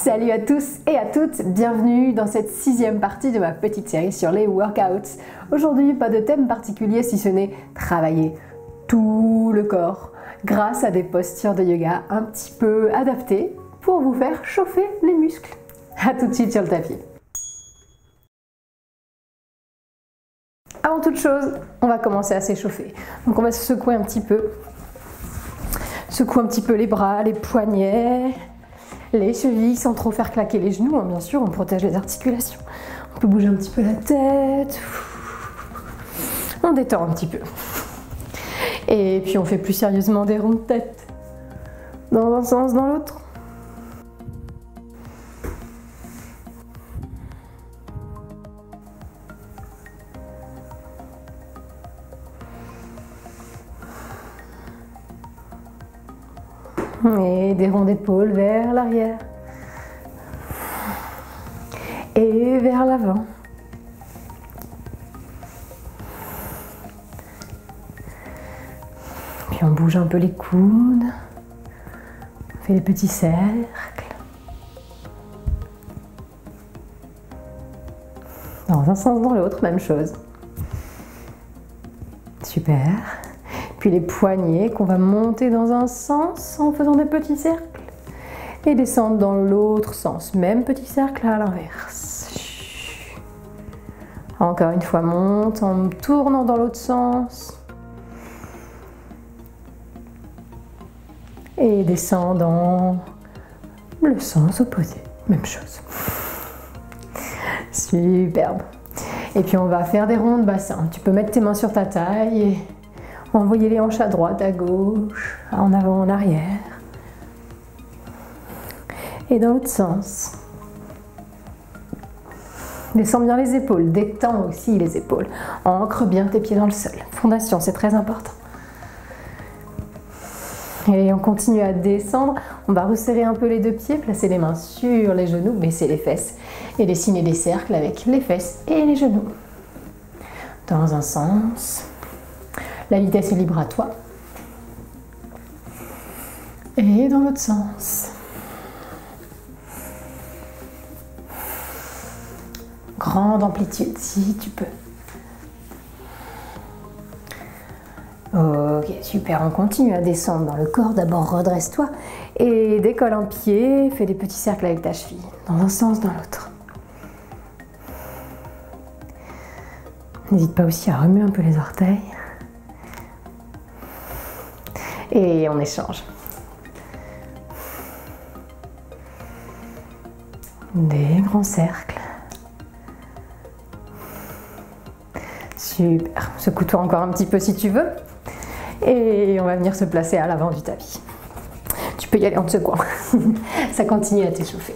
Salut à tous et à toutes, bienvenue dans cette 6e partie de ma petite série sur les workouts. Aujourd'hui, pas de thème particulier si ce n'est travailler tout le corps grâce à des postures de yoga un petit peu adaptées pour vous faire chauffer les muscles. A tout de suite sur le tapis. Avant toute chose, on va commencer à s'échauffer. Donc on va se secouer un petit peu. Secouer un petit peu les bras, les poignets, les chevilles sans trop faire claquer les genoux. Bien sûr, on protège les articulations. On peut bouger un petit peu la tête. On détend un petit peu. Et puis on fait plus sérieusement des ronds de tête. Dans un sens, dans l'autre. Et des ronds d'épaule vers l'arrière et vers l'avant. Puis on bouge un peu les coudes, on fait des petits cercles. Dans un sens, dans l'autre, même chose. Super. Puis les poignets qu'on va monter dans un sens en faisant des petits cercles et descendre dans l'autre sens. Même petit cercle à l'inverse. Encore une fois, monte en tournant dans l'autre sens. Et descend dans le sens opposé. Même chose. Superbe. Et puis on va faire des ronds de bassin. Tu peux mettre tes mains sur ta taille et envoyer les hanches à droite, à gauche, en avant, en arrière. Et dans l'autre sens. Descends bien les épaules, détends aussi les épaules. Ancre bien tes pieds dans le sol. Fondation, c'est très important. Et on continue à descendre. On va resserrer un peu les deux pieds, placer les mains sur les genoux, baisser les fesses et dessiner des cercles avec les fesses et les genoux. Dans un sens. La vitesse est libre à toi. Et dans l'autre sens. Grande amplitude si tu peux. Ok, super, on continue à descendre dans le corps. D'abord, redresse-toi et décolle un pied. Fais des petits cercles avec ta cheville. Dans un sens, dans l'autre. N'hésite pas aussi à remuer un peu les orteils. Et on échange. Des grands cercles. Super. Secoue-toi encore un petit peu si tu veux. Et on va venir se placer à l'avant du tapis. Tu peux y aller en te secouant. Ça continue à t'échauffer.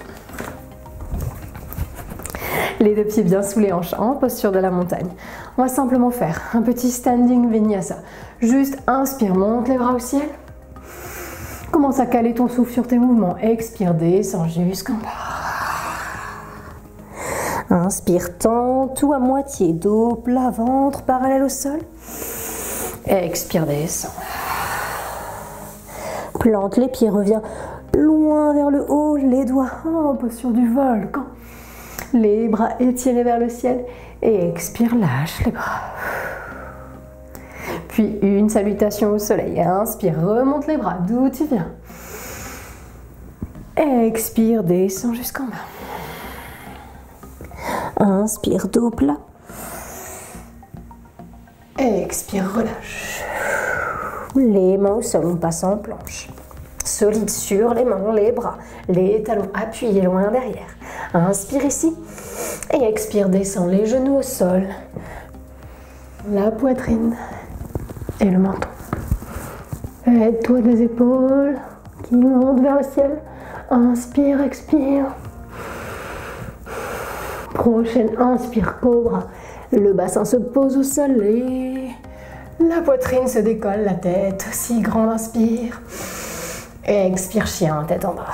Les deux pieds bien sous les hanches, en posture de la montagne. On va simplement faire un petit standing vinyasa. Juste inspire, monte les bras au ciel. Commence à caler ton souffle sur tes mouvements. Expire, descends jusqu'en bas. Inspire, tends tout à moitié, dos plat, ventre parallèle au sol. Expire, descends. Plante les pieds, reviens loin vers le haut, les doigts en posture du volcan. Les bras étirés vers le ciel et expire, lâche les bras. Puis une salutation au soleil. Inspire, remonte les bras d'où tu viens. Expire, descends jusqu'en bas. Inspire, dos plat. Expire, relâche. Les mains au sol, on passe en planche. Solide sur les mains, les bras, les talons appuyés loin derrière. Inspire ici et expire, descends les genoux au sol, la poitrine et le menton. Aide-toi des épaules qui montent vers le ciel. Inspire, expire. Prochaine inspire, cobra. Le bassin se pose au sol et la poitrine se décolle, la tête aussi. Grande inspire. Expire, chien, tête en bas.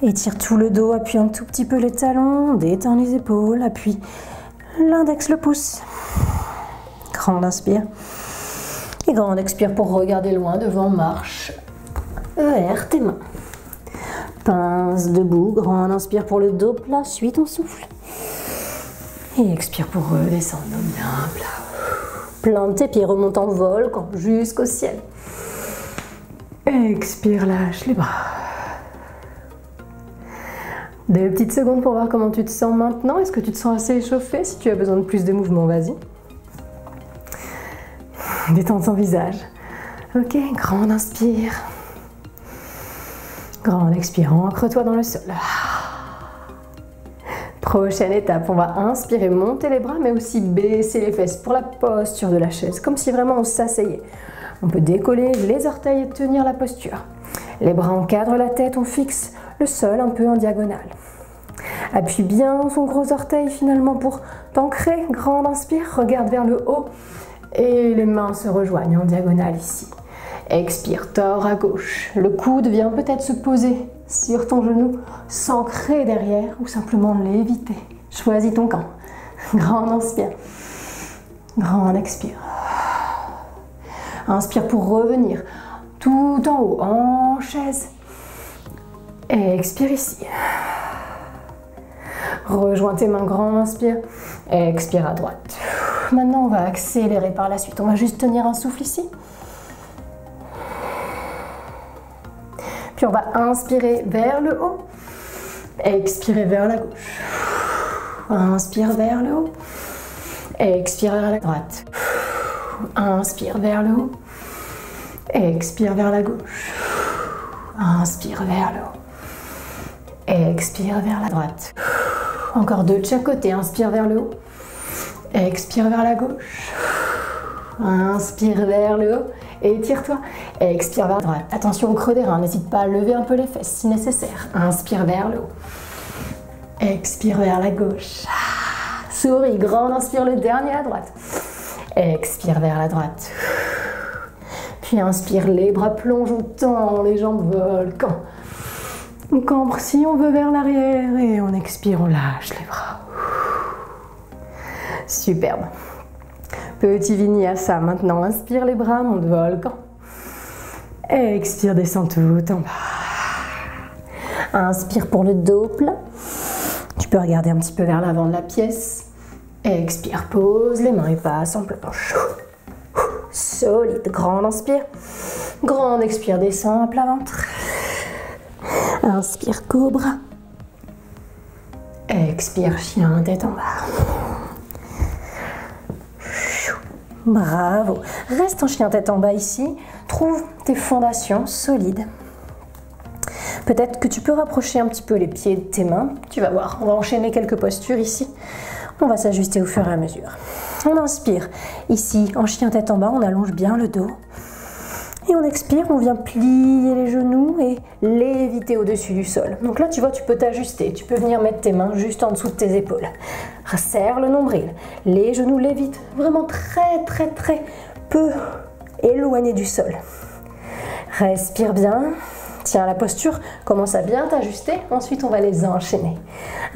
Étire tout le dos, appuie un tout petit peu les talons, détends les épaules, appuie l'index, le pouce. Grande inspire. Et grande expire pour regarder loin devant, marche vers tes mains. Pince debout, grand inspire pour le dos plat, suis ton souffle. Et expire pour redescendre bien plat. Plante tes pieds, remonte en volcan jusqu'au ciel. Expire, lâche les bras. 2 petites secondes pour voir comment tu te sens maintenant. Est-ce que tu te sens assez échauffé? Si tu as besoin de plus de mouvement, vas-y. Détends ton visage. Ok, grand inspire. Grand expire, ancre-toi dans le sol. Prochaine étape, on va inspirer, monter les bras, mais aussi baisser les fesses pour la posture de la chaise, comme si vraiment on s'asseyait. On peut décoller les orteils et tenir la posture. Les bras encadrent la tête, on fixe le sol un peu en diagonale. Appuie bien son gros orteil finalement pour t'ancrer. Grand inspire, regarde vers le haut et les mains se rejoignent en diagonale ici. Expire, tord à gauche. Le coude vient peut-être se poser sur ton genou, s'ancrer derrière ou simplement l'éviter. Choisis ton camp. Grand inspire. Grand expire. Inspire pour revenir tout en haut, en chaise. Expire ici. Rejoins tes mains, grand inspire. Expire à droite. Maintenant, on va accélérer par la suite. On va juste tenir un souffle ici. Puis on va inspirer vers le haut. Expirer vers la gauche. Inspire vers le haut. Expire vers la droite. Inspire vers le haut. Expire vers la gauche. Inspire vers le haut. Expire vers la droite. Encore 2 de chaque côté. Inspire vers le haut. Expire vers la gauche. Inspire vers le haut. Étire-toi. Expire vers la droite. Attention au creux des reins. N'hésite pas à lever un peu les fesses si nécessaire. Inspire vers le haut. Expire vers la gauche. Souris. Grande inspire le dernier à droite. Expire vers la droite. Puis inspire, les bras plongent, on tend les jambes, volcan. On cambre si on veut vers l'arrière et on expire, on lâche les bras. Superbe. Petit vinyasa maintenant, inspire les bras, monte volcan. Expire, descend tout en bas. Inspire pour le dos plat. Tu peux regarder un petit peu vers l'avant de la pièce. Expire, pose les mains et passe en planche. Solide, grand inspire. Grand expire, descend à plat ventre. Inspire, cobra. Expire, chien, tête en bas. Bravo. Reste en chien tête en bas ici. Trouve tes fondations solides. Peut-être que tu peux rapprocher un petit peu les pieds de tes mains. Tu vas voir, on va enchaîner quelques postures ici. On va s'ajuster au fur et à mesure. On inspire. Ici, en chien tête en bas, on allonge bien le dos. Et on expire, on vient plier les genoux et léviter au-dessus du sol. Donc là, tu vois, tu peux t'ajuster. Tu peux venir mettre tes mains juste en dessous de tes épaules. Resserre le nombril. Les genoux lévitent vraiment très peu éloignés du sol. Respire bien. Tiens la posture. Commence à bien t'ajuster. Ensuite, on va les enchaîner.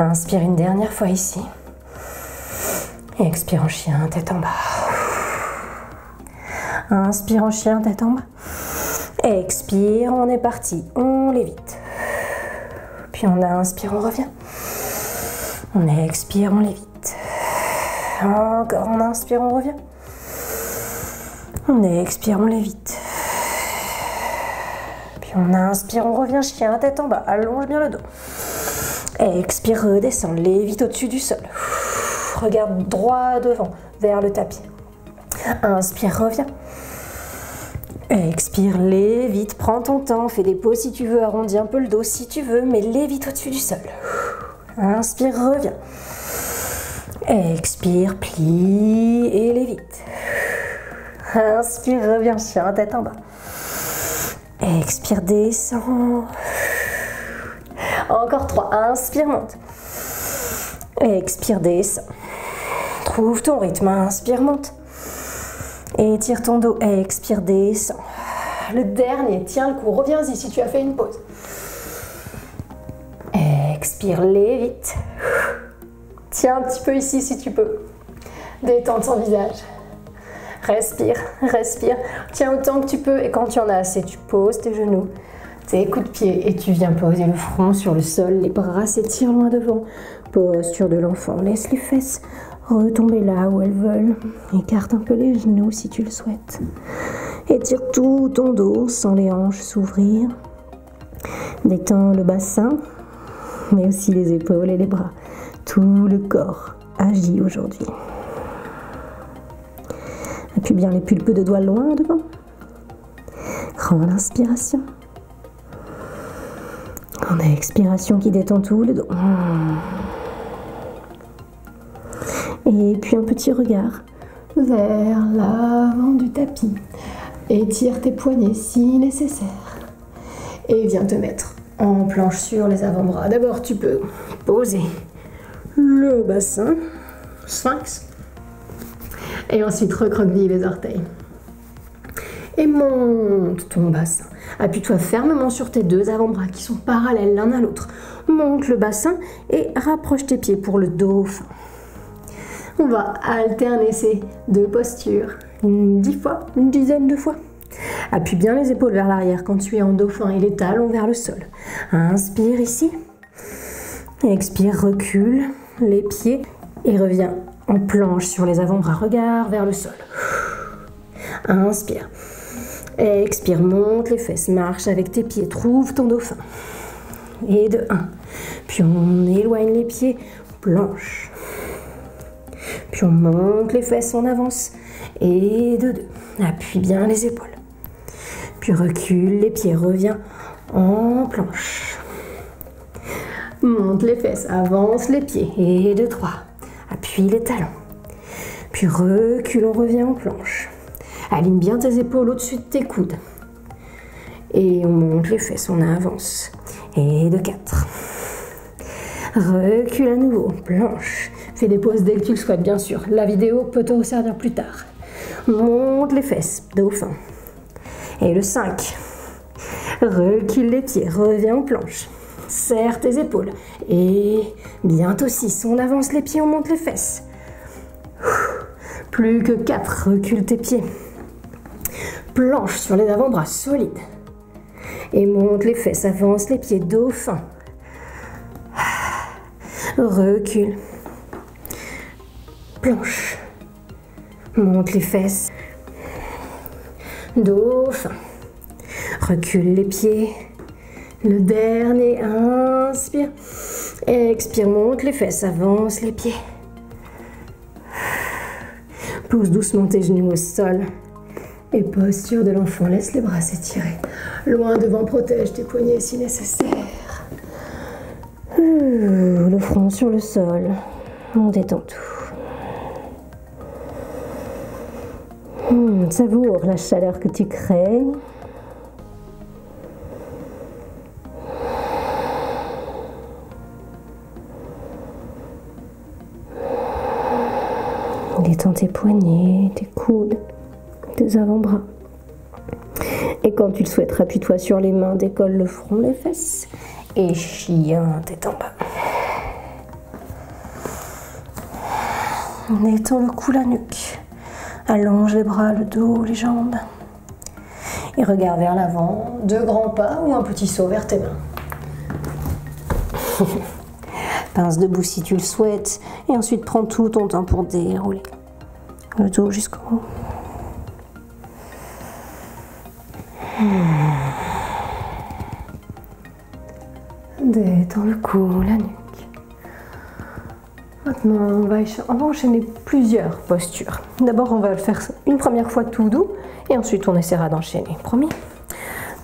Inspire une dernière fois ici. Et expire en chien, tête en bas. Inspire en chien, tête en bas. Expire, on est parti, on lévite. Puis on inspire, on revient. On expire, on lévite. Encore, on inspire, on revient. On expire, on lévite. Puis on inspire, on revient, chien, tête en bas. Allonge bien le dos. Expire, redescend, lévite au-dessus du sol. Regarde droit devant, vers le tapis. Inspire, reviens. Expire, lévite, prends ton temps, fais des pauses si tu veux, arrondis un peu le dos si tu veux, mais lévite au-dessus du sol. Inspire, reviens. Expire, plie et lévite. Inspire, reviens, chien, tête en bas. Expire, descend. Encore 3, inspire, monte. Expire, descend. Trouve ton rythme, inspire, monte. Étire ton dos, expire, descend. Le dernier, tiens le coup, reviens-y si tu as fait une pause. Expire, lévite. Tiens un petit peu ici si tu peux. Détends ton visage. Respire, respire. Tiens autant que tu peux et quand tu en as assez, tu poses tes genoux. tes coups de pied et tu viens poser le front sur le sol, les bras s'étirent loin devant. Posture de l'enfant, laisse les fesses retomber là où elles veulent. Écarte un peu les genoux si tu le souhaites. Étire tout ton dos sans les hanches s'ouvrir. Détends le bassin, mais aussi les épaules et les bras. Tout le corps agit aujourd'hui. Appuie bien les pulpes de doigts loin devant. Grande inspiration. Grande expiration qui détend tout le dos. Et puis un petit regard vers l'avant du tapis. Étire tes poignets si nécessaire. Et viens te mettre en planche sur les avant-bras. D'abord, tu peux poser le bassin, sphinx. Et ensuite, recroqueville les orteils. Et monte ton bassin. Appuie-toi fermement sur tes deux avant-bras qui sont parallèles l'un à l'autre. Monte le bassin et rapproche tes pieds pour le dauphin. On va alterner ces deux postures 10 fois, une dizaine de fois. Appuie bien les épaules vers l'arrière quand tu es en dauphin et les talons vers le sol. Inspire ici. Expire, recule les pieds et reviens en planche sur les avant-bras. Regard vers le sol. Inspire. Expire, monte les fesses, marche avec tes pieds, trouve ton dauphin. Et de 1. Puis on éloigne les pieds, planche. Puis on monte les fesses, on avance. Et de 2. Appuie bien les épaules. Puis recule les pieds, reviens en planche. Monte les fesses, avance les pieds. Et de 3. Appuie les talons. Puis recule, on revient en planche. Aligne bien tes épaules au-dessus de tes coudes. Et on monte les fesses, on avance. Et de 4. Recule à nouveau, planche. Fais des pauses dès que tu le souhaites, bien sûr. La vidéo peut te servir plus tard. Monte les fesses, dauphin. Et le 5. Recule les pieds, reviens en planche. Serre tes épaules. Et bientôt 6. On avance les pieds, on monte les fesses. Plus que 4. Recule tes pieds. Planche sur les avant-bras, solide. Et monte les fesses, avance les pieds, dauphin. Recule. Planche. Monte les fesses. Dauphin. Recule les pieds. Le dernier, inspire. Expire, monte les fesses, avance les pieds. Pose doucement tes genoux au sol. Et posture de l'enfant, laisse les bras s'étirer. Loin devant, protège tes poignets si nécessaire. Le front sur le sol. On détend tout. Savoure la chaleur que tu crées. Détends tes poignets, tes coudes, tes avant-bras. Et quand tu le souhaites, appuie-toi sur les mains, décolle le front, les fesses. Et chien, tête en bas. Détends le cou, la nuque. Allonge les bras, le dos, les jambes. Et regarde vers l'avant, 2 grands pas ou un petit saut vers tes mains. Pince debout si tu le souhaites. Et ensuite, prends tout ton temps pour dérouler le dos jusqu'au bout. Détends le cou, la nuque. Maintenant, on va enchaîner plusieurs postures. D'abord, on va le faire une première fois tout doux et ensuite on essaiera d'enchaîner. Promis?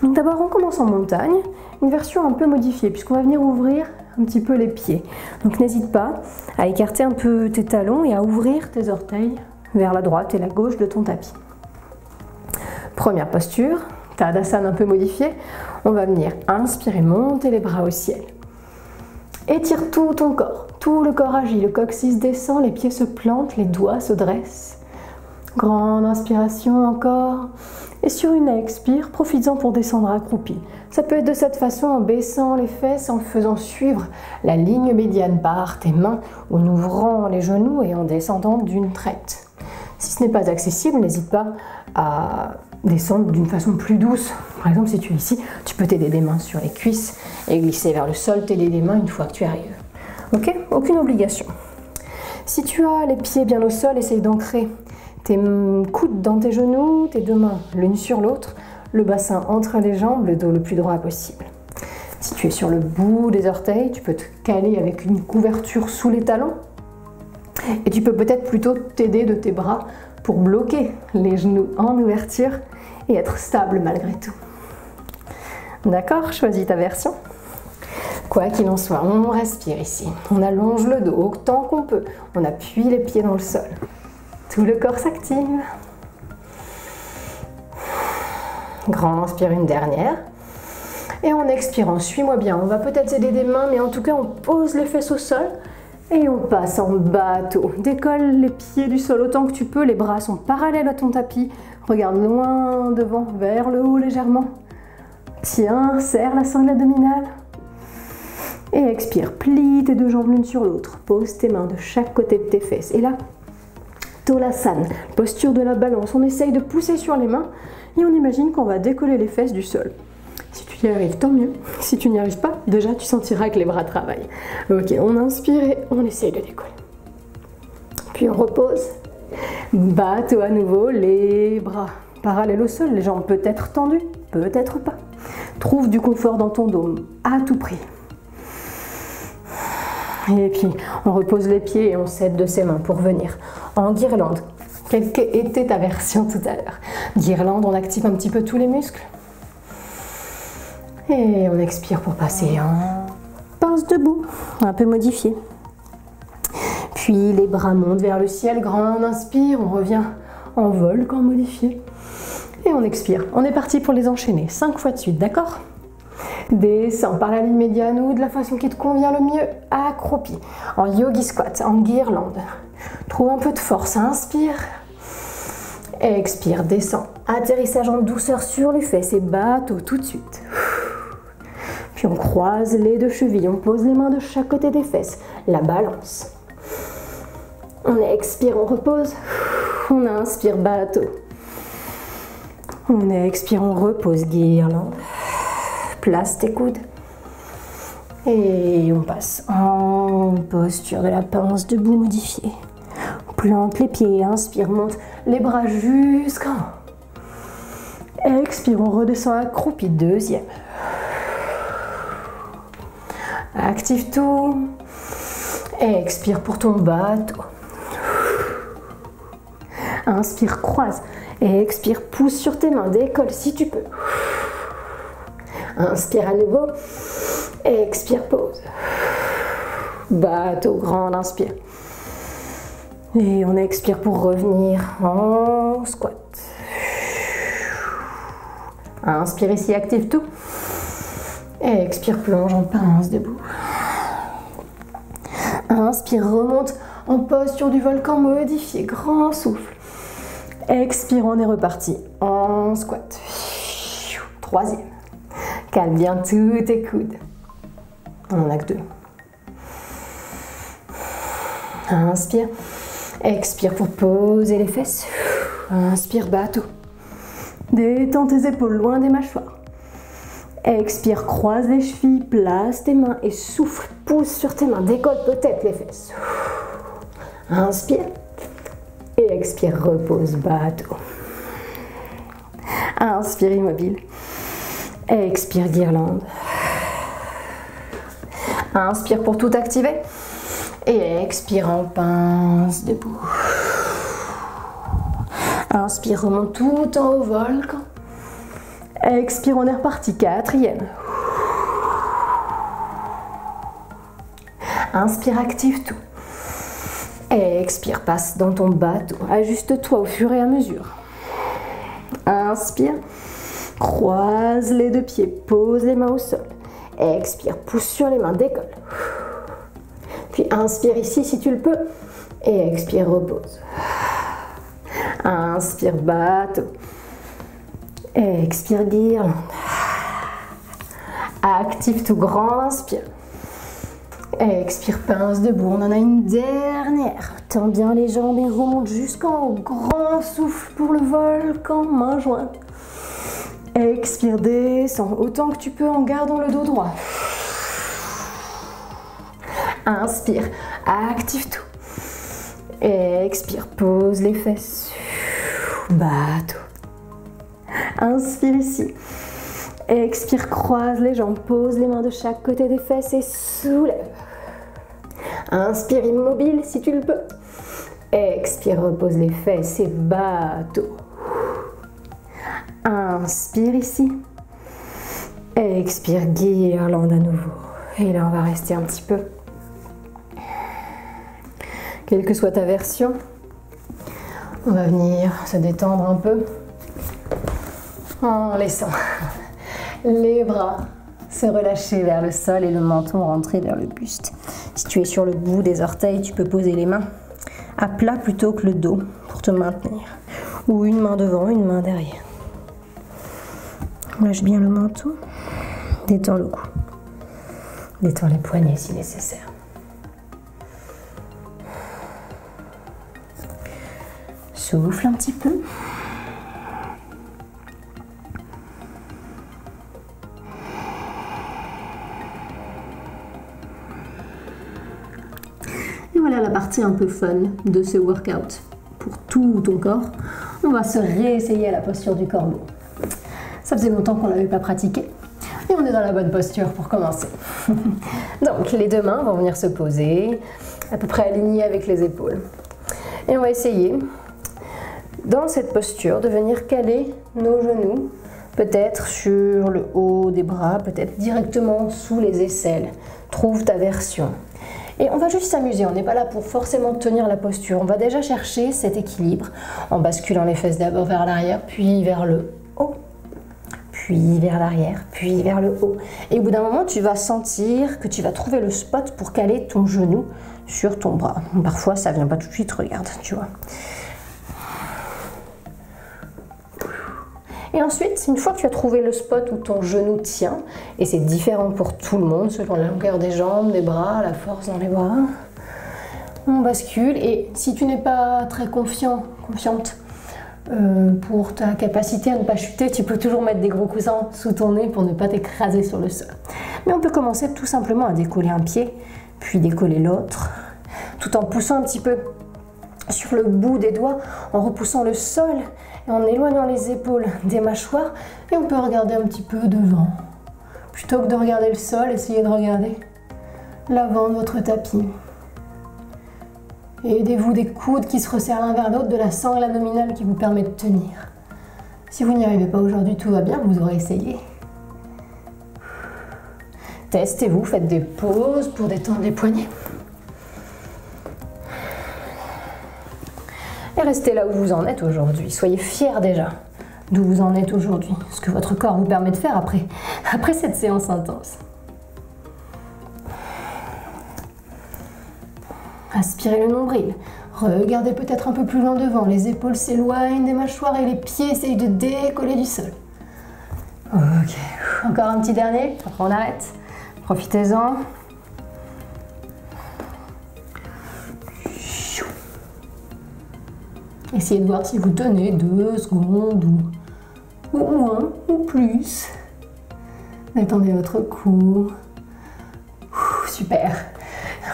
Donc d'abord, on commence en montagne, une version un peu modifiée puisqu'on va venir ouvrir un petit peu les pieds. Donc n'hésite pas à écarter un peu tes talons et à ouvrir tes orteils vers la droite et la gauche de ton tapis. Première posture, Tadasana un peu modifié. On va venir inspirer, monter les bras au ciel. Étire tout ton corps, tout le corps agit, le coccyx descend, les pieds se plantent, les doigts se dressent. Grande inspiration encore. Et sur une expire, profites-en pour descendre accroupi. Ça peut être de cette façon en baissant les fesses, en faisant suivre la ligne médiane par tes mains, ou en ouvrant les genoux et en descendant d'une traite. Si ce n'est pas accessible, n'hésite pas à descendre d'une façon plus douce. Par exemple, si tu es ici, tu peux t'aider des mains sur les cuisses et glisser vers le sol, t'aider des mains une fois que tu arrives. Ok? Aucune obligation. Si tu as les pieds bien au sol, essaye d'ancrer tes coudes dans tes genoux, tes deux mains l'une sur l'autre, le bassin entre les jambes, le dos le plus droit possible. Si tu es sur le bout des orteils, tu peux te caler avec une couverture sous les talons. Et tu peux peut-être plutôt t'aider de tes bras pour bloquer les genoux en ouverture et être stable malgré tout. D'accord? Choisis ta version. Quoi qu'il en soit, on respire ici. On allonge le dos autant qu'on peut. On appuie les pieds dans le sol. Tout le corps s'active. Grand inspire, une dernière. Et en expirant, suis-moi bien. On va peut-être s'aider des mains, mais en tout cas, on pose les fesses au sol. Et on passe en bateau. Décolle les pieds du sol autant que tu peux. Les bras sont parallèles à ton tapis. Regarde loin devant, vers le haut légèrement. Tiens, serre la sangle abdominale. Et expire, plie tes deux jambes l'une sur l'autre. Pose tes mains de chaque côté de tes fesses. Et là, Tolasana, posture de la balance. On essaye de pousser sur les mains et on imagine qu'on va décoller les fesses du sol. Si tu y arrives, tant mieux. Si tu n'y arrives pas, déjà tu sentiras que les bras travaillent. Ok, on inspire et on essaye de décoller. Puis on repose. Bateau à nouveau, les bras parallèles au sol, les jambes peut-être tendues, peut-être pas. Trouve du confort dans ton dos, à tout prix. Et puis, on repose les pieds et on s'aide de ses mains pour venir en guirlande. Quelle était ta version tout à l'heure? Guirlande, on active un petit peu tous les muscles. Et on expire pour passer en pince debout, un peu modifié. Puis les bras montent vers le ciel, grand inspire, on revient en volcan modifié. Et on expire. On est parti pour les enchaîner 5 fois de suite, d'accord? Descends par la ligne médiane ou de la façon qui te convient le mieux, accroupi. En yogi squat, en guirlande. Trouve un peu de force, inspire. Expire, descends. Atterrissage en douceur sur les fesses et bateau tout de suite. Puis on croise les deux chevilles, on pose les mains de chaque côté des fesses. La balance. On expire, on repose. On inspire, bateau. On expire, on repose, guirlande. Place tes coudes. Et on passe en posture de la pince debout modifiée. Plante les pieds, inspire, monte les bras jusqu'en haut. Expire, on redescend accroupi, deuxième. Active tout. Expire pour ton bateau. Inspire, croise. Expire, pousse sur tes mains, décolle si tu peux. Inspire à nouveau. Expire, pause. Bateau, grand inspire. Et on expire pour revenir en squat. Inspire ici, active tout. Expire, plonge en pince debout. Inspire, remonte en posture du volcan modifié, grand souffle. Expire, on est reparti en squat. Troisième. Cale bien tous tes coudes. On n'en a que 2. Inspire. Expire pour poser les fesses. Inspire, bateau. Détends tes épaules loin des mâchoires. Expire, croise les chevilles, place tes mains et souffle, pousse sur tes mains, décolle peut-être les fesses. Inspire. Et expire, repose, bateau. Inspire, immobile. Expire, guirlande. Inspire pour tout activer. Et expire en pince debout. Inspire, remonte tout en haut, volcan. Expire, on est reparti, quatrième. Inspire, active tout. Expire, passe dans ton bateau. Ajuste-toi au fur et à mesure. Inspire. Croise les deux pieds, pose les mains au sol. Expire, pousse sur les mains, décolle. Puis inspire ici si tu le peux. Et expire, repose. Inspire, bateau. Expire, guirlande. Active tout, grand inspire. Expire, pince debout. On en a une dernière. Tends bien les jambes et remonte jusqu'en haut. Grand souffle pour le volcan, main jointe. Expire, descends autant que tu peux en gardant le dos droit. Inspire, active tout. Expire, pose les fesses. Bateau. Inspire ici. Expire, croise les jambes, pose les mains de chaque côté des fesses et soulève. Inspire, immobile si tu le peux. Expire, repose les fesses et bateau. Inspire ici. Expire, guirlande à nouveau. Et là, on va rester un petit peu. Quelle que soit ta version, on va venir se détendre un peu en laissant les bras se relâcher vers le sol et le menton rentrer vers le buste. Si tu es sur le bout des orteils, tu peux poser les mains à plat plutôt que le dos pour te maintenir. Ou une main devant, une main derrière. Lâche bien le menton. Détends le cou. Détends les poignets si nécessaire. Souffle un petit peu. Et voilà la partie un peu fun de ce workout. Pour tout ton corps, on va se réessayer à la posture du corbeau. Ça faisait longtemps qu'on ne l'avait pas pratiqué. Et on est dans la bonne posture pour commencer. Donc les deux mains vont venir se poser, à peu près alignées avec les épaules. Et on va essayer, dans cette posture, de venir caler nos genoux, peut-être sur le haut des bras, peut-être directement sous les aisselles. Trouve ta version. Et on va juste s'amuser, on n'est pas là pour forcément tenir la posture. On va déjà chercher cet équilibre en basculant les fesses d'abord vers l'arrière, puis vers le haut. Puis vers l'arrière, puis vers le haut. Et au bout d'un moment, tu vas sentir que tu vas trouver le spot pour caler ton genou sur ton bras. Parfois, ça vient pas tout de suite, regarde, tu vois. Et ensuite, une fois que tu as trouvé le spot où ton genou tient, et c'est différent pour tout le monde, selon la longueur des jambes, des bras, la force dans les bras, on bascule. Et si tu n'es pas très confiante, pour ta capacité à ne pas chuter, tu peux toujours mettre des gros coussins sous ton nez pour ne pas t'écraser sur le sol. Mais on peut commencer tout simplement à décoller un pied, puis décoller l'autre, tout en poussant un petit peu sur le bout des doigts, en repoussant le sol et en éloignant les épaules des mâchoires. Et on peut regarder un petit peu devant. Plutôt que de regarder le sol, essayez de regarder l'avant de votre tapis. Et aidez-vous des coudes qui se resserrent l'un vers l'autre, de la sangle abdominale qui vous permet de tenir. Si vous n'y arrivez pas aujourd'hui, tout va bien, vous aurez essayé. Testez-vous, faites des pauses pour détendre les poignets. Et restez là où vous en êtes aujourd'hui. Soyez fiers déjà d'où vous en êtes aujourd'hui, ce que votre corps vous permet de faire après cette séance intense. Aspirez le nombril. Regardez peut-être un peu plus loin devant. Les épaules s'éloignent des mâchoires et les pieds essayent de décoller du sol. Ok. Encore un petit dernier. Après on arrête. Profitez-en. Essayez de voir si vous tenez 2 secondes ou moins ou plus. Détendez votre cou. Super.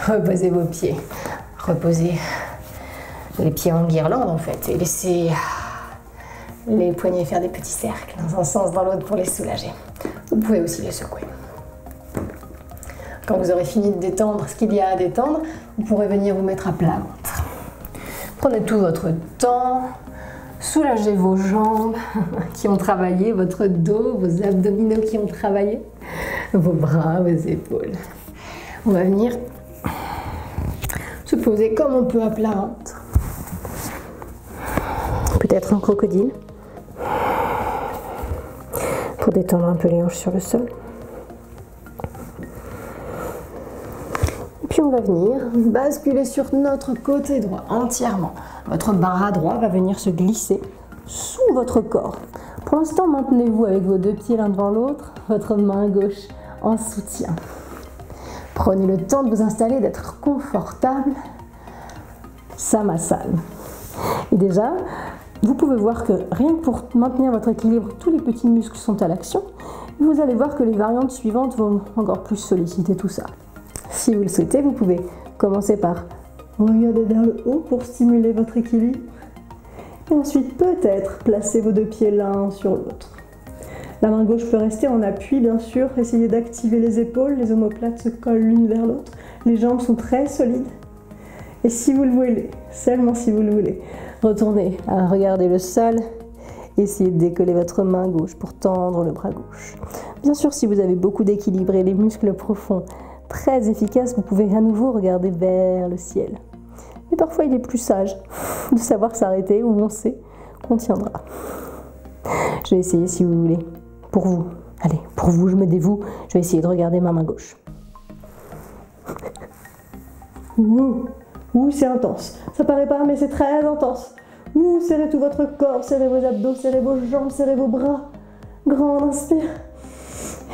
Reposez vos pieds. Reposez les pieds en guirlande en fait et laissez les poignets faire des petits cercles dans un sens dans l'autre pour les soulager. Vous pouvez aussi les secouer. Quand vous aurez fini de détendre ce qu'il y a à détendre, vous pourrez venir vous mettre à plat ventre. Prenez tout votre temps, soulagez vos jambes qui ont travaillé, votre dos, vos abdominaux qui ont travaillé, vos bras, vos épaules. On va venir se poser comme on peut à plat ventre. Peut-être en crocodile pour détendre un peu les hanches sur le sol. Puis on va venir basculer sur notre côté droit entièrement. Votre bras droit va venir se glisser sous votre corps. Pour l'instant, maintenez-vous avec vos 2 pieds l'un devant l'autre, votre main gauche en soutien. Prenez le temps de vous installer, d'être confortable. Samasana. Et déjà, vous pouvez voir que rien que pour maintenir votre équilibre, tous les petits muscles sont à l'action. Vous allez voir que les variantes suivantes vont encore plus solliciter tout ça. Si vous le souhaitez, vous pouvez commencer par regarder vers le haut pour stimuler votre équilibre. Et ensuite, peut-être, placer vos deux pieds l'un sur l'autre. La main gauche peut rester en appui, bien sûr. Essayez d'activer les épaules, les omoplates se collent l'une vers l'autre. Les jambes sont très solides. Et si vous le voulez, seulement si vous le voulez, retournez à regarder le sol. Essayez de décoller votre main gauche pour tendre le bras gauche. Bien sûr, si vous avez beaucoup d'équilibre et les muscles profonds très efficaces, vous pouvez à nouveau regarder vers le ciel. Mais parfois, il est plus sage de savoir s'arrêter où on sait qu'on tiendra. Je vais essayer si vous voulez. Pour vous. Allez, pour vous, je me dévoue. Je vais essayer de regarder ma main gauche. Ouh, c'est intense. Ça paraît pas, mais c'est très intense. Ouh, serrez tout votre corps, serrez vos abdos, serrez vos jambes, serrez vos bras. Grand inspire.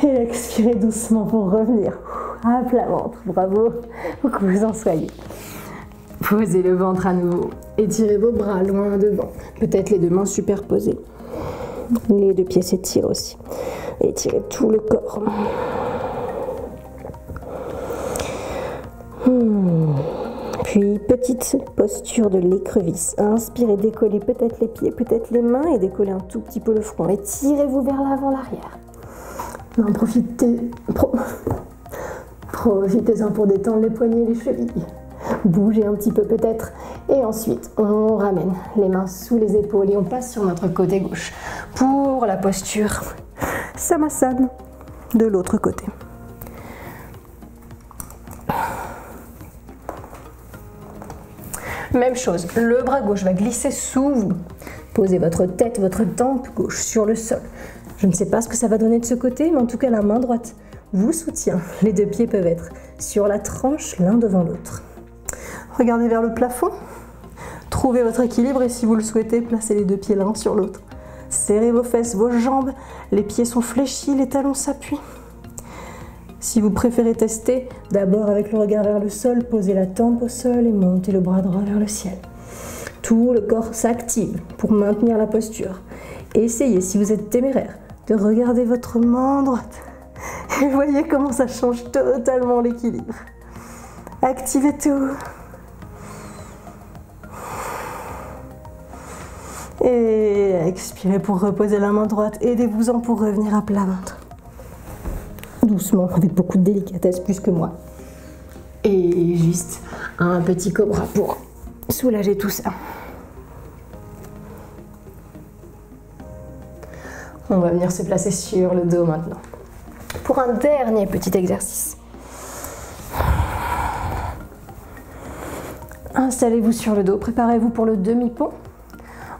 Et expirez doucement pour revenir. À plat ventre. Bravo. Où que vous en soyez. Posez le ventre à nouveau. Étirez vos bras loin devant. Peut-être les deux mains superposées. Les deux pieds s'étirent aussi. Étirez tout le corps. Puis, petite posture de l'écrevisse. Inspirez, décollez peut-être les pieds, peut-être les mains et décollez un tout petit peu le front. Étirez-vous vers l'avant, l'arrière. Profitez-en pour détendre les poignets et les chevilles. Bougez un petit peu peut-être. Et ensuite, on ramène les mains sous les épaules et on passe sur notre côté gauche pour la posture Samasana de l'autre côté. Même chose, le bras gauche va glisser sous vous. Posez votre tête, votre tempe gauche sur le sol. Je ne sais pas ce que ça va donner de ce côté, mais en tout cas la main droite vous soutient. Les deux pieds peuvent être sur la tranche, l'un devant l'autre. Regardez vers le plafond. Trouvez votre équilibre et si vous le souhaitez, placez les deux pieds l'un sur l'autre. Serrez vos fesses, vos jambes, les pieds sont fléchis, les talons s'appuient. Si vous préférez tester, d'abord avec le regard vers le sol, posez la tempe au sol et montez le bras droit vers le ciel. Tout le corps s'active pour maintenir la posture. Essayez, si vous êtes téméraire, de regarder votre main droite. Et voyez comment ça change totalement l'équilibre. Activez tout. Et expirez pour reposer la main droite. Aidez-vous-en pour revenir à plat ventre. Doucement, avec beaucoup de délicatesse, plus que moi. Et juste un petit cobra pour soulager tout ça. On va venir se placer sur le dos maintenant. Pour un dernier petit exercice. Installez-vous sur le dos, préparez-vous pour le demi-pont.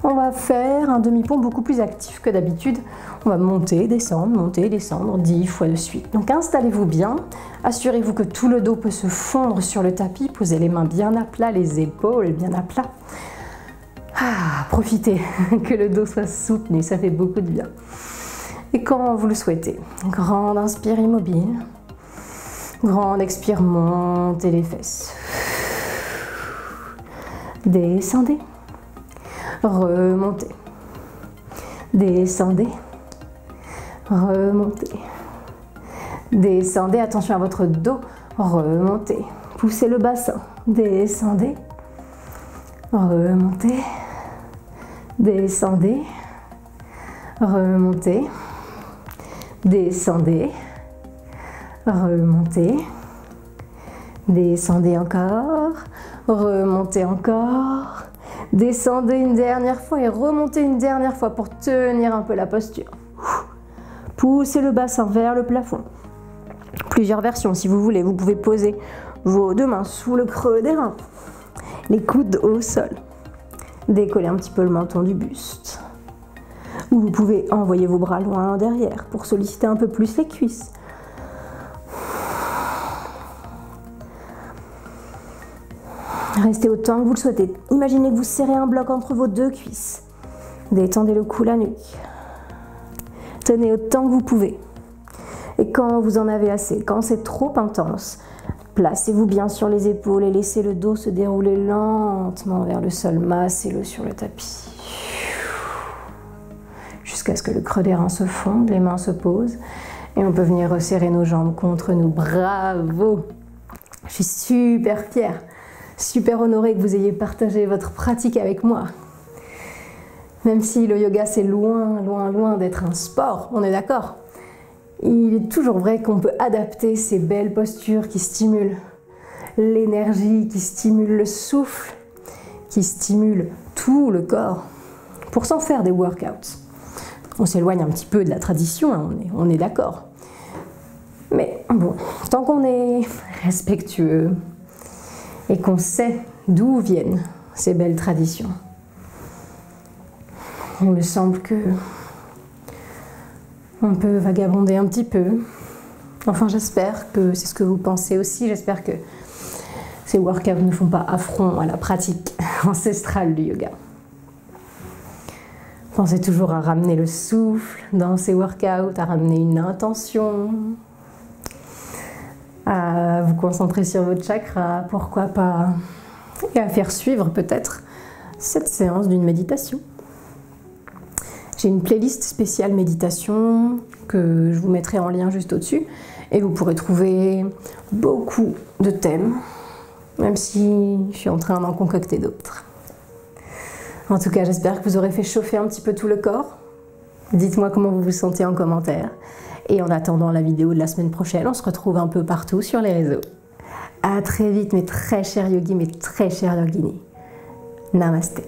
On va faire un demi-pont beaucoup plus actif que d'habitude. On va monter, descendre 10 fois de suite. Donc installez-vous bien, assurez-vous que tout le dos peut se fondre sur le tapis, posez les mains bien à plat, les épaules bien à plat. Profitez que le dos soit soutenu, ça fait beaucoup de bien. Et quand vous le souhaitez, grande inspire immobile, grande expire, montez les fesses. Descendez. Remontez, descendez, remontez, descendez, attention à votre dos, remontez, poussez le bassin, descendez, remontez, descendez, remontez, descendez, remontez, descendez encore, remontez encore. Descendez une dernière fois et remontez une dernière fois pour tenir un peu la posture. Poussez le bassin vers le plafond. Plusieurs versions si vous voulez. Vous pouvez poser vos deux mains sous le creux des reins. Les coudes au sol. Décollez un petit peu le menton du buste. Ou vous pouvez envoyer vos bras loin derrière pour solliciter un peu plus les cuisses. Restez autant que vous le souhaitez. Imaginez que vous serrez un bloc entre vos deux cuisses. Détendez le cou, la nuque. Tenez autant que vous pouvez. Et quand vous en avez assez, quand c'est trop intense, placez-vous bien sur les épaules et laissez le dos se dérouler lentement vers le sol. Massez-le sur le tapis. jusqu'à ce que le creux des reins se fonde, les mains se posent et on peut venir resserrer nos jambes contre nous. Bravo! Je suis super fière, super honorée que vous ayez partagé votre pratique avec moi. Même si le yoga c'est loin, loin, loin d'être un sport, on est d'accord? Il est toujours vrai qu'on peut adapter ces belles postures qui stimulent l'énergie, qui stimulent le souffle, qui stimulent tout le corps pour s'en faire des workouts. On s'éloigne un petit peu de la tradition, hein, on est d'accord. Mais bon, tant qu'on est respectueux et qu'on sait d'où viennent ces belles traditions, il me semble que on peut vagabonder un petit peu. Enfin, j'espère que c'est ce que vous pensez aussi. J'espère que ces workouts ne font pas affront à la pratique ancestrale du yoga. Pensez toujours à ramener le souffle dans ces workouts, à ramener une intention, à vous concentrer sur votre chakra, pourquoi pas, et à faire suivre peut-être cette séance d'une méditation. J'ai une playlist spéciale méditation que je vous mettrai en lien juste au-dessus et vous pourrez trouver beaucoup de thèmes, même si je suis en train d'en concocter d'autres. En tout cas, j'espère que vous aurez fait chauffer un petit peu tout le corps. Dites-moi comment vous vous sentez en commentaire. Et en attendant la vidéo de la semaine prochaine, on se retrouve un peu partout sur les réseaux. À très vite mes très chers yogis, mes très chers yoginis. Namasté.